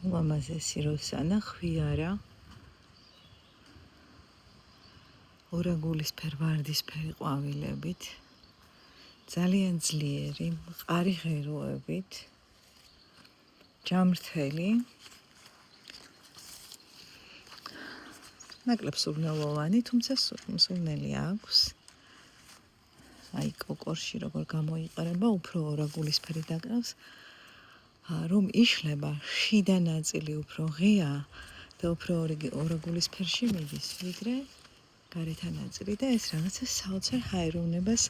ულამაზესი როსანა ხვიარა ორაგულისფერ ვარდისფერი ყვავილებით ძალიან ძლიერი მყარი ღეროებით ჯამრთელი ნაკლებ სურნელოვანი თუმცა სურნელი აქვს აი კოკორში როგორ გამოიყარება უფრო ორაგულისფერი დაკრავს რომ იშლება შიდა ნაწილი უფრო ღია და უფრო ორაგულისფერში მიდის ვიდრე გარეთა ნაწილი და ეს რაღაცა საოცარ ჰაეროვნებას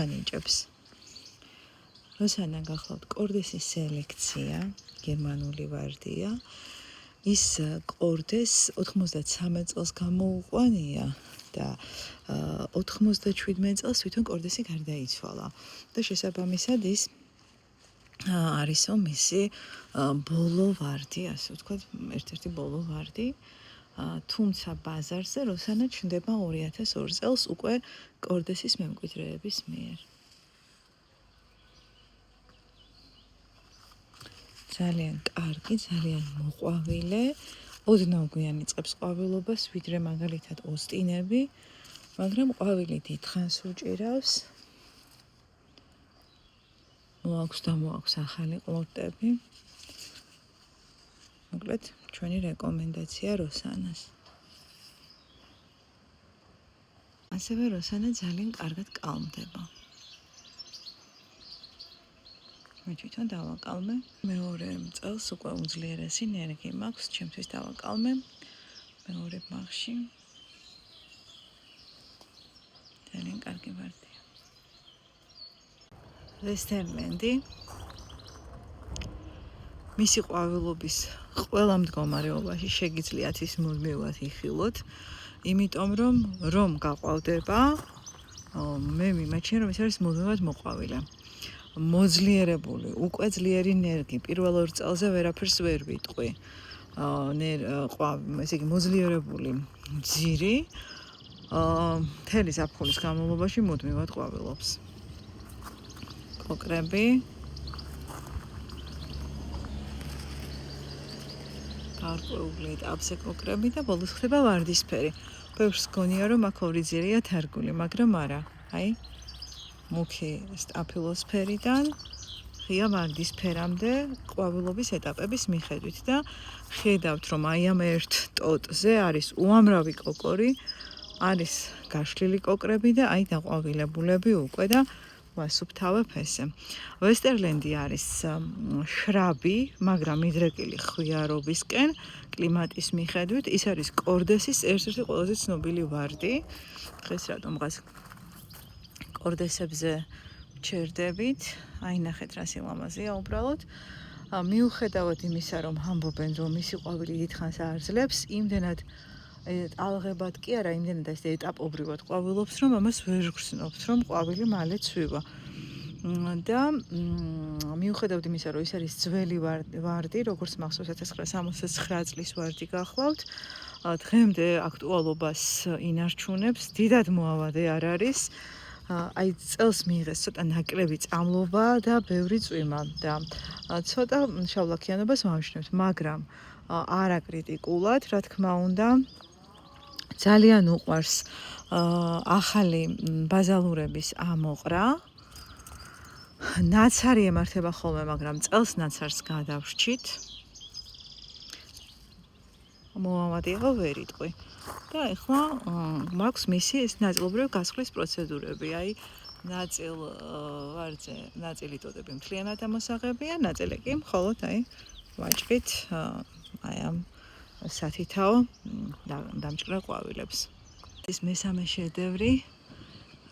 ანიჭებს როსანა გახლავთ კორდესის სელექცია გერმანული ვარდია ის კორდეს 93 წელს გამოუყვანია და 97 წელს თვითონ კორდესი გარდაიცვალა და შესაბამისად ის არისო მისი ბოლო ვარდი, ასე ვთქვათ, ერთ-ერთი ბოლო ვარდი, თუმცა ბაზარზე როსანა ჩნდება 2002 წელს უკვე კორდესის მემკვიდრეების მიერ. ძალიან კარგი, ძალიან მოყვავილე, ოდნავ გვიან იწყებს ყვავილობას, ვიდრე მაგალითად ოსტინები, მაგრამ ყვავილი დიდხანს უჭირავს. მოაქვს და მოაქვს ახალი ყლორტები. მოკლედ, ჩვენი რეკომენდაცია როსანას. ასევე როსანა ძალიან კარგად კალმდება. მე თვითონ დავაკალმე. მეორე წელს უკვე უძლიერესი ნერგი მაქვს, ჩემთვის დავაკალმე. მეორე ბაღში. ძალიან კარგი ვარდია. ვესტერლენდი მისი ყვავილობის ყველა მდგომარეობაში შეგიძლიათ ის მუდმივად იხილოთ, იმიტომ რომ გაყვავდება, მე მიმაჩნია რომ ეს არის მუდმივად მოყვავილე. მოძლიერებული, უკვე ძლიერი ნერგი, პირველ 2 წელზე ვერაფერს ვერ ვიტყვი. ესე იგი მოძლიერებული ძირი მთელი ზაფხულის განმავლობაში მუდმივად ყვავილობს. კოკრები გარკვეული ეტაპზე კოკრები და ბოლოს ხდება ვარდისფერი. ბევრს გონია რომ აქ ორი ძირია თარგული, მაგრამ არა. აი მუქი სტაფილოსფერიდან ღია ვარდისფერამდე ყვავილობის ეტაპების მიხედვით და ხედავთ რომ აი ამ ერთ ტოტზე არის უამრავი კოკორი, არის გაშლილი კოკრები და აი დაყვავილებულები უკვე და ვასუფთავებ ესე. ვესტერლენდი არის შრაბი, მაგრამ მიდრეკილი ხვიარობისკენ, კლიმატის მიხედვით, ის არის კორდესის ერთ-ერთი ყველაზე ცნობილი ვარდი. დღეს რატომღაც კორდესებზე ჩერდებით, აი ნახეთ რა სილამაზეა უბრალოდ. მიუხედავად იმისა, რომ ამბობენ, რომ მისი ყვავილი დიდხანს აძლევს, იმდენად ტალღებად კი არა, იმდენად ეს ეტაპობრივად ყვავილობს, რომ ამას ვერ გრძნობთ, რომ ყვავილი მალე ცვივა. და მიუხედავად იმისა, რომ ის არის ძველი ვარდი, როგორც მახსოვს 1969 წლის ვარდი გახლავთ, დღემდე აქტუალობას ინარჩუნებს, დიდად მოავადე არ არის. აი წელს მიიღეს ცოტა ნაკლები წამლობა და ბევრი წვიმა და ცოტა შავლაქიანობას ვამჩნევთ, მაგრამ არა კრიტიკულად, რა თქმა უნდა, ძალიან უყვარს ახალი ბაზალურების ამოყრა. ნაცარი ემართება ხოლმე, მაგრამ წელს ნაცარს გადავრჩით. მოამადეღო ვერ იტყვი. და ეხლა მაქვს მისი ეს ნაწილობრივ გასხლის პროცედურები. აი ნაწილ ვარძე, ნაწილი ტოტები მთლიანად ამოსაღებია, ნაწილი კი მხოლოდ აი ვაჭრით აი ამ სათითაო დამჭკრა ყვავილებს. ეს მესამე შედევრი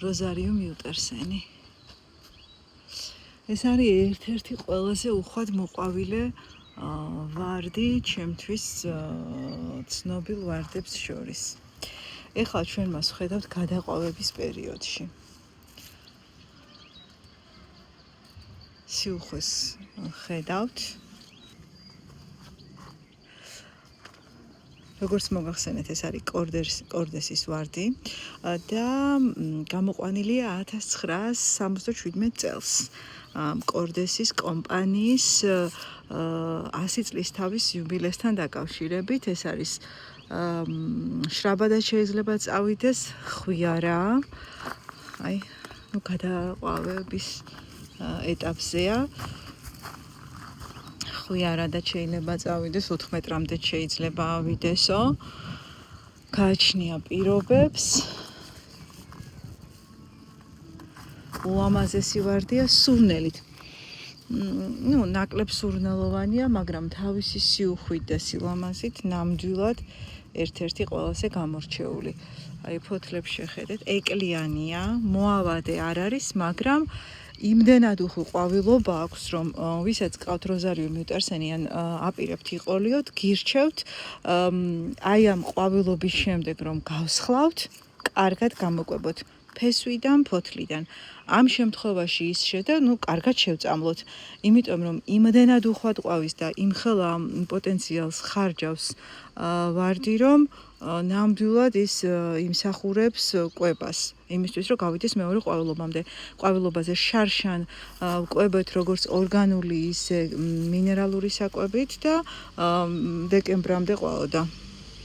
როზარიო მიუტერსენი. ეს არის ერთ-ერთი ყველაზე უხვად მოყვავილე ვარდი ჩემთვის ცნობილ ვარდებს შორის. ეხლა ჩვენ მას ვხედავთ გადაყვავების პერიოდში. სიუხვეს ხედავთ. როგორც მოგახსენეთ, ეს არის კორდესის ვარდი და გამოყვანილია 1977 წელს. კორდესის კომპანიის 100 წლის თავის იუბილესთან დაკავშირებით. ეს არის შრაბადაც შეიძლება წავიდეს, ხვიარა. აი, გადაყვავების ეტაპზეა. ხვიარადაც შეიძლება წავიდეს, 4 მეტრამდე შეიძლება ავიდესო. გააჩნია პირობებს. ულამაზესი ვარდია სურნელით. ნაკლებ სურნელოვანია, მაგრამ თავისი სიუხვით და სილამაზით ნამდვილად ერთ-ერთი ყველაზე გამორჩეული. აი ფოთლებს შეხედეთ, ეკლიანია, მოავადე არ არის, მაგრამ იმდენად უხვი ყვავილობა აქვს, რომ ვისაც ყავთ როზარიუმ მიუტერსენი ან აპირებთ იყოლიოთ, გირჩევთ, აი ამ ყვავილობის შემდეგ რომ გავსხლავთ, კარგად გამოკვებოთ ფესვიდან, ფოთლიდან. ამ შემთხვევაში ის შედა, კარგად შევწამლოთ, იმიტომ რომ იმდენად უხვად ყვავის და იმხელა პოტენციალს ხარჯავს ვარდი, რომ ნამდვილად ის იმსახურებს კვებას, იმისთვის რომ გავიდეს მეორე ყვავილობამდე. ყვავილობაზე შარშან კვებეთ როგორც ორგანული, ისე მინერალური საკვებით და დეკემბრამდე ყვაოდა.